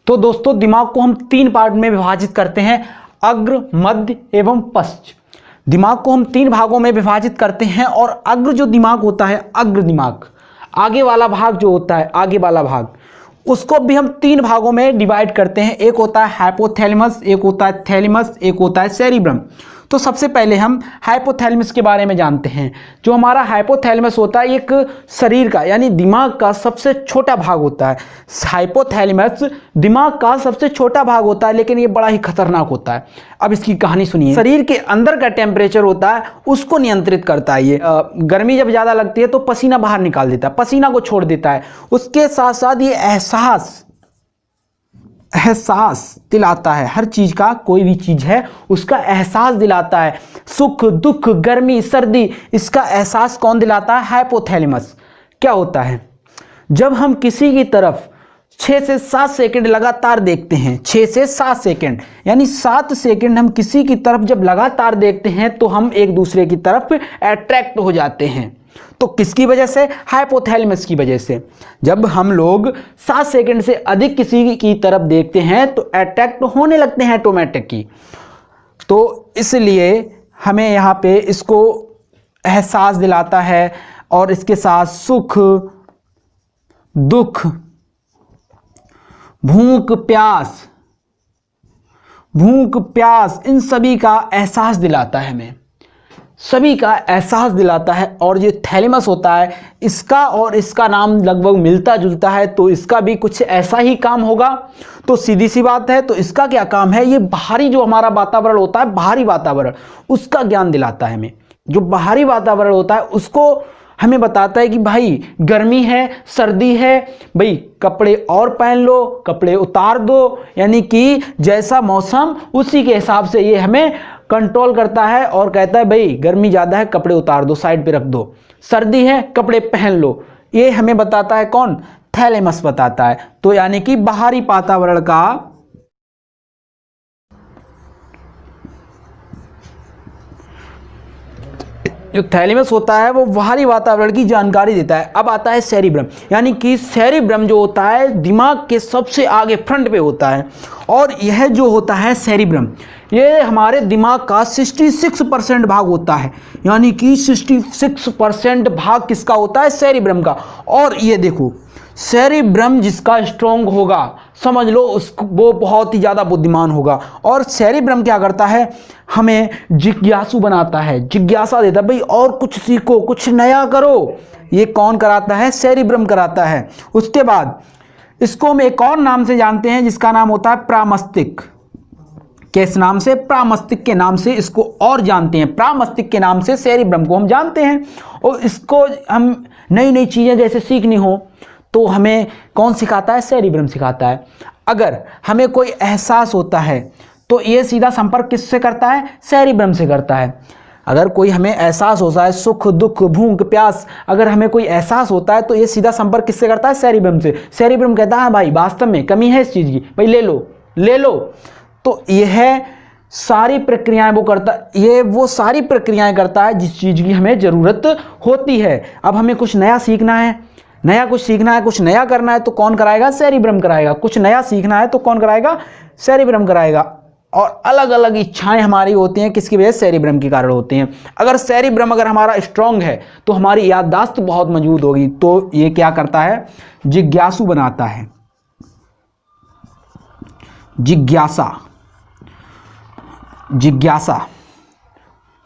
तो दोस्तों दिमाग को हम 3 पार्ट में विभाजित करते हैं, अग्र, मध्य एवं पश्च। दिमाग को हम 3 भागों में विभाजित करते हैं और अग्र जो दिमाग होता है, अग्र दिमाग, आगे वाला भाग जो होता है, आगे वाला भाग, उसको भी हम 3 भागों में डिवाइड करते हैं। एक होता है हाइपोथैलेमस, एक होता है थैलेमस, एक होता है सेरिब्रम। तो सबसे पहले हम हाइपोथैलेमस के बारे में जानते हैं। जो हमारा हाइपोथैलेमस होता है एक शरीर का यानी दिमाग का सबसे छोटा भाग होता है। हाइपोथैलेमस दिमाग का सबसे छोटा भाग होता है, लेकिन ये बड़ा ही खतरनाक होता है। अब इसकी कहानी सुनिए। शरीर के अंदर का टेम्परेचर होता है उसको नियंत्रित करता है ये। गर्मी जब ज़्यादा लगती है तो पसीना बाहर निकाल देता है, पसीना को छोड़ देता है। उसके साथ साथ ये एहसास दिलाता है, हर चीज का, कोई भी चीज है उसका एहसास दिलाता है। सुख दुख गर्मी सर्दी, इसका एहसास कौन दिलाता है? हाइपोथैलेमस। क्या होता है जब हम किसी की तरफ 6 से 7 सेकंड लगातार देखते हैं, 6 से 7 सेकंड यानी 7 सेकंड हम किसी की तरफ जब लगातार देखते हैं तो हम एक दूसरे की तरफ अट्रैक्ट हो जाते हैं। तो किसकी वजह से? हाइपोथैलेमस की वजह से। जब हम लोग 7 सेकंड से अधिक किसी की तरफ देखते हैं तो अट्रैक्ट होने लगते हैं ऑटोमेटिक की। तो इसलिए हमें यहाँ पे इसको एहसास दिलाता है और इसके साथ सुख दुख भूख प्यास इन सभी का एहसास दिलाता है, हमें सभी का एहसास दिलाता है। और ये थैलेमस होता है, इसका और इसका नाम लगभग मिलता जुलता है, तो इसका भी कुछ ऐसा ही काम होगा। तो सीधी सी बात है, तो इसका क्या काम है? ये बाहरी जो हमारा वातावरण होता है, बाहरी वातावरण, उसका ज्ञान दिलाता है हमें। जो बाहरी वातावरण होता है उसको हमें बताता है कि भाई गर्मी है, सर्दी है, भाई कपड़े और पहन लो, कपड़े उतार दो, यानी कि जैसा मौसम उसी के हिसाब से ये हमें कंट्रोल करता है और कहता है भाई गर्मी ज़्यादा है, कपड़े उतार दो, साइड पे रख दो, सर्दी है, कपड़े पहन लो। ये हमें बताता है कौन? थैलेमस बताता है। तो यानी कि बाहरी वातावरण का जो थैलेमस होता है वो बाहरी वातावरण की जानकारी देता है। अब आता है सेरिब्रम, यानी कि सेरिब्रम जो होता है दिमाग के सबसे आगे फ्रंट पे होता है। और यह जो होता है सेरिब्रम, ये हमारे दिमाग का 66% भाग होता है, यानी कि 66% भाग किसका होता है? सेरिब्रम का। और ये देखो, सेरिब्रम जिसका स्ट्रॉन्ग होगा समझ लो उसको वो बहुत ही ज़्यादा बुद्धिमान होगा। और सेरिब्रम क्या करता है? हमें जिज्ञासु बनाता है, जिज्ञासा देता है, भाई और कुछ सीखो, कुछ नया करो। ये कौन कराता है? सेरिब्रम कराता है। उसके बाद इसको हम एक और नाम से जानते हैं जिसका नाम होता है प्रामस्तिष्क। किस नाम से? प्रामस्तिष्क के नाम से इसको और जानते हैं। प्रामस्तिष्क के नाम से सेरिब्रम को हम जानते हैं। और इसको हम नई नई चीज़ें जैसे सीखनी हो तो हमें कौन सिखाता है? सेरिब्रम सिखाता है। अगर हमें कोई एहसास होता है तो ये सीधा संपर्क किससे करता है? सेरिब्रम से करता है। अगर कोई हमें एहसास होता है, सुख दुख भूख प्यास, अगर हमें कोई एहसास होता है तो ये सीधा संपर्क किससे करता है? सेरिब्रम से। सेरिब्रम कहता है भाई वास्तव में कमी है इस चीज़ की, भाई ले लो। तो यह सारी प्रक्रियाएं वो करता, ये वो सारी प्रक्रियाएं करता है जिस चीज़ की हमें ज़रूरत होती है। अब हमें कुछ नया सीखना है, कुछ नया करना है तो कौन कराएगा? सेरिब्रम कराएगा। कुछ नया सीखना है तो कौन कराएगा? सेरिब्रम कराएगा। और अलग अलग इच्छाएं हमारी होती हैं, किसकी वजह से? सेरिब्रम के कारण होती हैं। अगर सेरिब्रम अगर हमारा स्ट्रांग है तो हमारी याददाश्त बहुत मजबूत होगी। तो ये क्या करता है? जिज्ञासु बनाता है, जिज्ञासा।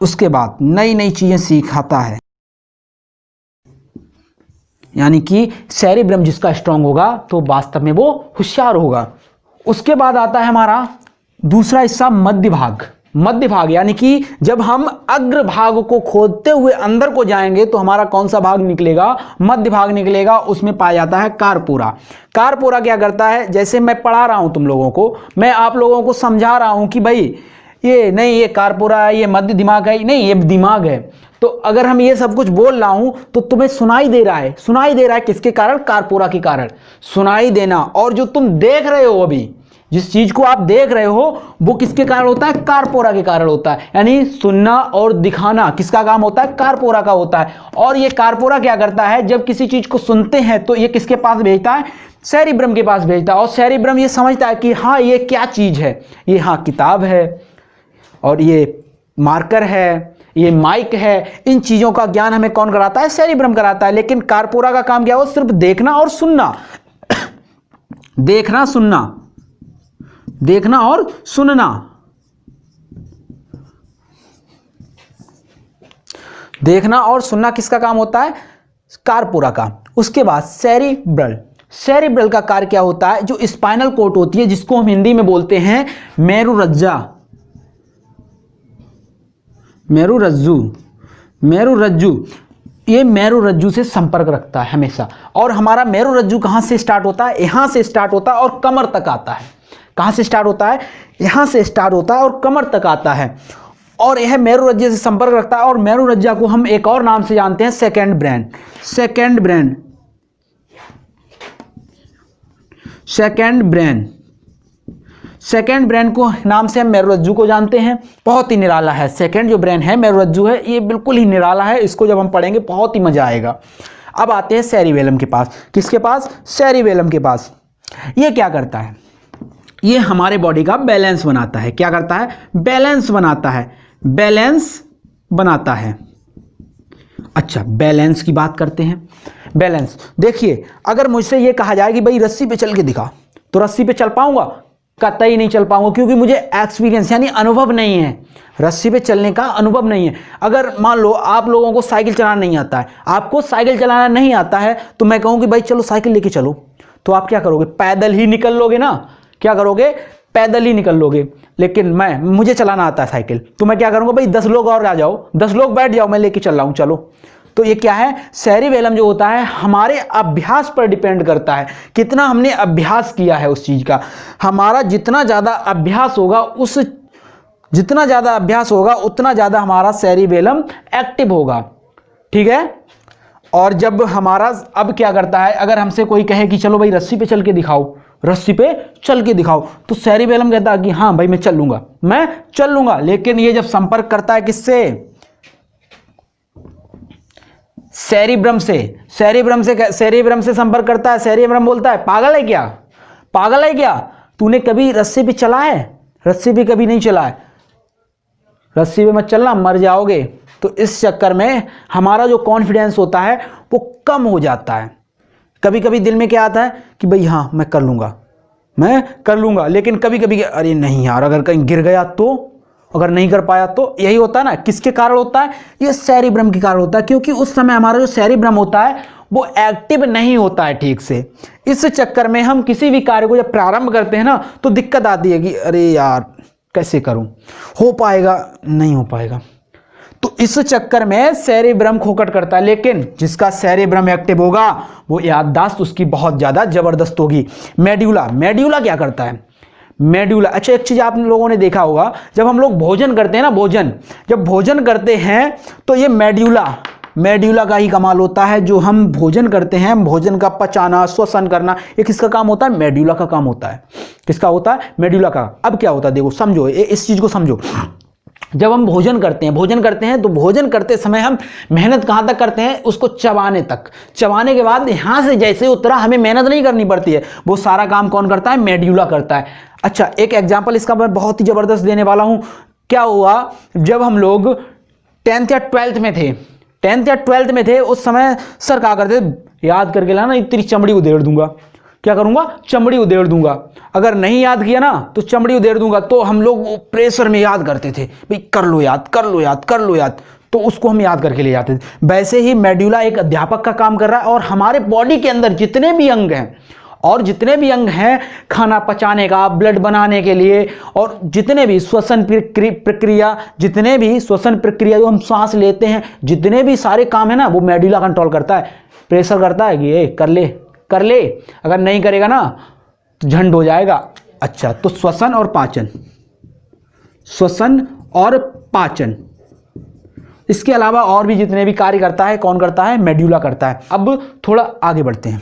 उसके बाद नई नई चीजें सिखाता है, यानी कि सेरिब्रम जिसका स्ट्रांग होगा तो वास्तव में वो होशियार होगा। उसके बाद आता है हमारा दूसरा हिस्सा, मध्य भाग, यानी कि जब हम अग्र भाग को खोदते हुए अंदर को जाएंगे तो हमारा कौन सा भाग निकलेगा? मध्य भाग निकलेगा। उसमें पाया जाता है कार्पोरा। कार्पोरा क्या करता है? जैसे मैं पढ़ा रहा हूं तुम लोगों को, मैं आप लोगों को समझा रहा हूं कि भाई ये नहीं, ये कार्पोरा है, ये मध्य दिमाग है, नहीं ये दिमाग है। तो अगर हम ये सब कुछ बोल रहा हूं तो तुम्हें सुनाई दे रहा है किसके कारण? कार्पोरा के कारण सुनाई देना। और जो तुम देख रहे हो, अभी जिस चीज को आप देख रहे हो वो किसके कारण होता है? कार्पोरा के कारण होता है। यानी सुनना और दिखाना किसका काम होता है? कार्पोरा का होता है। और ये कार्पोरा क्या करता है? जब किसी चीज को सुनते हैं तो ये किसके पास भेजता है? सेरिब्रम के पास भेजता है और सेरिब्रम ये समझता है कि हाँ ये क्या चीज़ है, ये हाँ किताब है और ये मार्कर है, ये माइक है। इन चीज़ों का ज्ञान हमें कौन कराता है? सेरिब्रम कराता है। लेकिन कार्पोरा का काम क्या हो? सिर्फ देखना और सुनना देखना सुनना, देखना और सुनना, देखना और सुनना किसका काम होता है? कार्पोरा का। उसके बाद सेरिब्रल, सेरिब्रल का कार्य क्या होता है? जो स्पाइनल कॉर्ड होती है जिसको हम हिंदी में बोलते हैं मेरुरज्जा, मेरुरज्जु, मेरुरज्जु, ये मेरुरज्जु से संपर्क रखता है हमेशा। और हमारा मेरुरज्जु कहाँ से स्टार्ट होता है? यहाँ से स्टार्ट होता है और कमर तक आता है। कहाँ से स्टार्ट होता है? यहाँ से स्टार्ट होता है और कमर तक आता है और यह मेरुरज्जा से संपर्क रखता है। और मेरुरज्जा को हम एक और नाम से जानते हैं, second brain, second brain, second brain, second brain को नाम से हम मेरुरज्जु को जानते हैं। बहुत ही निराला है सेकंड जो ब्रेन है, मेरुरज्जु है, ये बिल्कुल ही निराला है। इसको जब हम पढ़ेंगे बहुत ही मजा आएगा। अब आते हैं सेरिबेलम के पास। किसके पास? सेरिबेलम के पास। ये क्या करता है? ये हमारे बॉडी का बैलेंस बनाता है। क्या करता है? बैलेंस बनाता है, बैलेंस बनाता है। अच्छा, बैलेंस की बात करते हैं। बैलेंस देखिए, अगर मुझसे ये कहा जाए कि भाई रस्सी पे चल के दिखा, तो रस्सी पे चल पाऊंगा? कतई नहीं चल पाऊंगा, क्योंकि मुझे एक्सपीरियंस यानी अनुभव नहीं है, रस्सी पे चलने का अनुभव नहीं है। अगर मान लो आप लोगों को साइकिल चलाना नहीं आता है, आपको साइकिल चलाना नहीं आता है, तो मैं कहूँ कि भाई चलो साइकिल लेके चलो, तो आप क्या करोगे? पैदल ही निकल लोगे ना। क्या करोगे? पैदल ही निकल लोगे। लेकिन मुझे चलाना आता है साइकिल, तो मैं क्या करूँगा? भाई 10 लोग और आ जाओ, 10 लोग बैठ जाओ, मैं लेके चल रहा हूँ, चलो। तो ये क्या है? सेरिबेलम जो होता है हमारे अभ्यास पर डिपेंड करता है, कितना हमने अभ्यास किया है उस चीज़ का। हमारा जितना ज़्यादा अभ्यास होगा, जितना ज़्यादा अभ्यास होगा उतना ज़्यादा हमारा सेरिबेलम एक्टिव होगा। ठीक है। और जब हमारा अब क्या करता है, अगर हमसे कोई कहे कि चलो भाई रस्सी पे चल के दिखाओ, रस्सी पे चल के दिखाओ, तो सेरिबेलम कहता है कि हाँ भाई मैं चल लूँगा, मैं चल लूँगा। लेकिन ये जब संपर्क करता है किससे? सेरिब्रम से, सेरिब्रम से संपर्क करता है। सेरिब्रम बोलता है पागल है क्या, पागल है क्या, तूने कभी रस्सी पे चला है? रस्सी पे कभी नहीं चला है, रस्सी पे मत चलना, मर जाओगे। तो इस चक्कर में हमारा जो कॉन्फिडेंस होता है वो कम हो जाता है। कभी कभी दिल में क्या आता है कि भाई हाँ मैं कर लूँगा, मैं कर लूँगा। लेकिन कभी कभी अरे नहीं यार, अगर कहीं गिर गया तो, अगर नहीं कर पाया तो। यही होता है ना। किसके कारण होता है? ये सेरिब्रम के कारण होता है, क्योंकि उस समय हमारा जो सेरिब्रम होता है वो एक्टिव नहीं होता है ठीक से। इस चक्कर में हम किसी भी कार्य को जब प्रारंभ करते हैं ना, तो दिक्कत आती है कि अरे यार कैसे करूं, हो पाएगा नहीं हो पाएगा। तो इस चक्कर में सेरिब्रम खोखट करता है। लेकिन जिसका सेरिब्रम एक्टिव होगा वो याददाश्त उसकी बहुत ज़्यादा ज़बरदस्त होगी। मेड्यूला, मेड्यूला क्या करता है? मेड्यूला, अच्छा एक चीज़ आप लोगों ने देखा होगा, जब हम लोग भोजन करते हैं ना, भोजन जब भोजन करते हैं तो ये मेड्यूला का ही कमाल होता है। जो हम भोजन करते हैं, भोजन का पचाना, श्वसन करना, ये किसका काम होता है? मेड्यूला का काम होता है। किसका होता है? मेड्यूला का। अब क्या होता है देखो, समझो इस चीज़ को समझो। जब हम भोजन करते हैं तो भोजन करते समय हम मेहनत कहाँ तक करते हैं? उसको चबाने तक। चबाने के बाद यहाँ से जैसे उतरा, हमें मेहनत नहीं करनी पड़ती है, वो सारा काम कौन करता है? मेड्यूला करता है। अच्छा एक एग्जाम्पल इसका मैं बहुत ही ज़बरदस्त देने वाला हूँ। क्या हुआ, जब हम लोग 10th या 12th में थे, 10th या 12th में थे, उस समय सर कहा करते, याद करके लाना, इतनी चमड़ी उधेड़ दूंगा। क्या करूंगा? चमड़ी उधेड़ दूंगा। अगर नहीं याद किया ना तो चमड़ी उधेड़ दूंगा। तो हम लोग प्रेशर में याद करते थे, भाई कर लो याद, कर लो याद, कर लो याद, तो उसको हम याद करके ले जाते थे। वैसे ही मेड्यूला एक अध्यापक का काम कर रहा है, और हमारे बॉडी के अंदर जितने भी अंग हैं, और जितने भी अंग हैं खाना पचाने का, ब्लड बनाने के लिए, और जितने भी श्वसन प्रक्रिया, जितने भी श्वसन प्रक्रिया जो हम सांस लेते हैं, जितने भी सारे काम है ना, वो मेड्यूला कंट्रोल करता है। प्रेशर करता है कि ये कर ले, कर ले, अगर नहीं करेगा ना तो झंड हो जाएगा। अच्छा, तो श्वसन और पाचन, श्वसन और पाचन, इसके अलावा और भी जितने भी कार्य करता है, कौन करता है? मेड्यूला करता है। अब थोड़ा आगे बढ़ते हैं,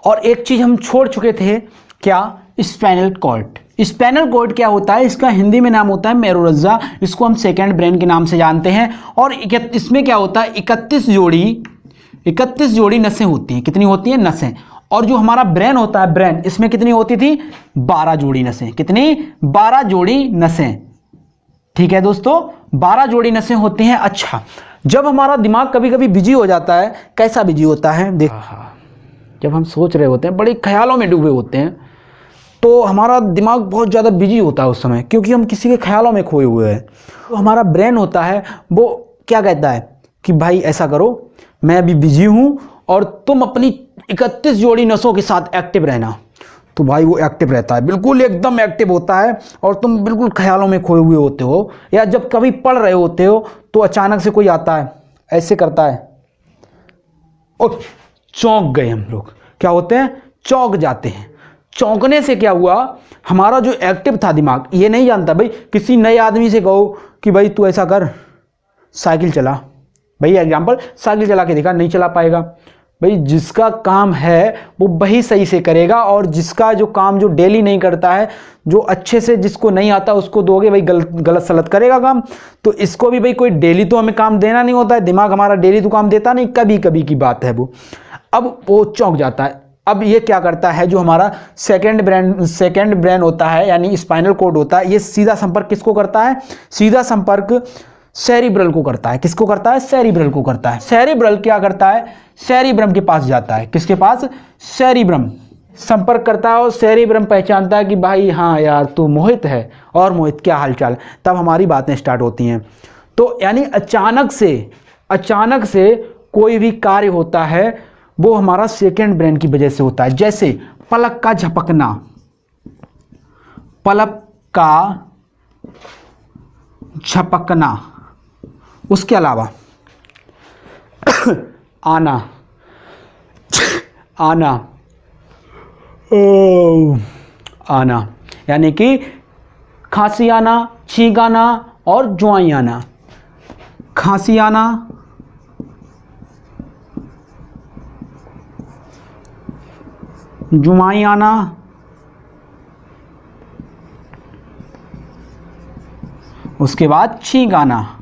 और एक चीज हम छोड़ चुके थे, क्या? Spinal cord. स्पाइनल कॉर्ड क्या होता है? इसका हिंदी में नाम होता है मेरुरज्जा। इसको हम सेकंड ब्रेन के नाम से जानते हैं। और इसमें क्या होता है? 31 जोड़ी नसें होती हैं। कितनी होती हैं? नसें। और जो हमारा ब्रेन होता है, ब्रेन, इसमें कितनी होती थी? 12 जोड़ी नसें। कितनी? 12 जोड़ी नसें। ठीक है दोस्तों, 12 जोड़ी नसें होती हैं। अच्छा, जब हमारा दिमाग कभी कभी बिजी हो जाता है, कैसा बिजी होता है? देख, जब हम सोच रहे होते हैं, बड़े ख्यालों में डूबे होते हैं, तो हमारा दिमाग बहुत ज़्यादा बिजी होता है उस समय, क्योंकि हम किसी के ख्यालों में खोए हुए हैं। तो हमारा ब्रेन होता है, वो क्या कहता है कि भाई ऐसा करो, मैं अभी बिजी हूँ और तुम अपनी 31 जोड़ी नसों के साथ एक्टिव रहना। तो भाई वो एक्टिव रहता है, बिल्कुल एकदम एक्टिव होता है, और तुम बिल्कुल ख्यालों में खोए हुए होते हो। या जब कभी पढ़ रहे होते हो तो अचानक से कोई आता है, ऐसे करता है और चौंक गए हम लोग। क्या होते हैं? चौंक जाते हैं। चौंकने से क्या हुआ? हमारा जो एक्टिव था दिमाग, ये नहीं जानता भाई, किसी नए आदमी से कहो कि भाई तू ऐसा कर, साइकिल चला, भाई एग्जाम्पल, साइकिल चला के देखा, नहीं चला पाएगा। भाई जिसका काम है वो वही सही से करेगा, और जिसका जो काम जो डेली नहीं करता है, जो अच्छे से जिसको नहीं आता उसको दोगे, भाई गलत सलत करेगा काम। तो इसको भी भाई कोई डेली तो हमें काम देना नहीं होता है, दिमाग हमारा डेली तो काम देता नहीं, कभी कभी की बात है वो। अब वो चौंक जाता है। अब ये क्या करता है, जो हमारा सेकंड ब्रेन होता है, यानी स्पाइनल कॉर्ड होता है, ये सीधा संपर्क किसको करता है? सीधा संपर्क सेरिब्रल को करता है। किसको करता है? सेरिब्रल को करता है। सेरिब्रल क्या करता है? सेरिब्रम के पास जाता है। किसके पास? सेरिब्रम संपर्क करता है, और सेरिब्रम पहचानता है कि भाई हाँ यार तू मोहित है, और मोहित क्या हालचाल। तब हमारी बातें स्टार्ट होती हैं। तो यानी अचानक से कोई भी कार्य होता है वो हमारा सेकेंड ब्रेन की वजह से होता है। जैसे पलक का झपकना, पलक का झपकना, उसके अलावा आना, आना यानी कि खांसी आना, छींक आना और जुआई आना। खांसी आना, जुआई आना, उसके बाद छींक आना।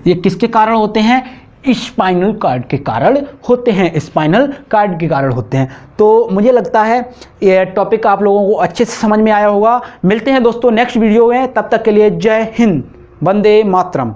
ये किसके कारण होते हैं? स्पाइनल कार्ड के कारण होते हैं। स्पाइनल कार्ड के कारण होते हैं। तो मुझे लगता है ये टॉपिक आप लोगों को अच्छे से समझ में आया होगा। मिलते हैं दोस्तों नेक्स्ट वीडियो में, तब तक के लिए जय हिंद, वंदे मातरम।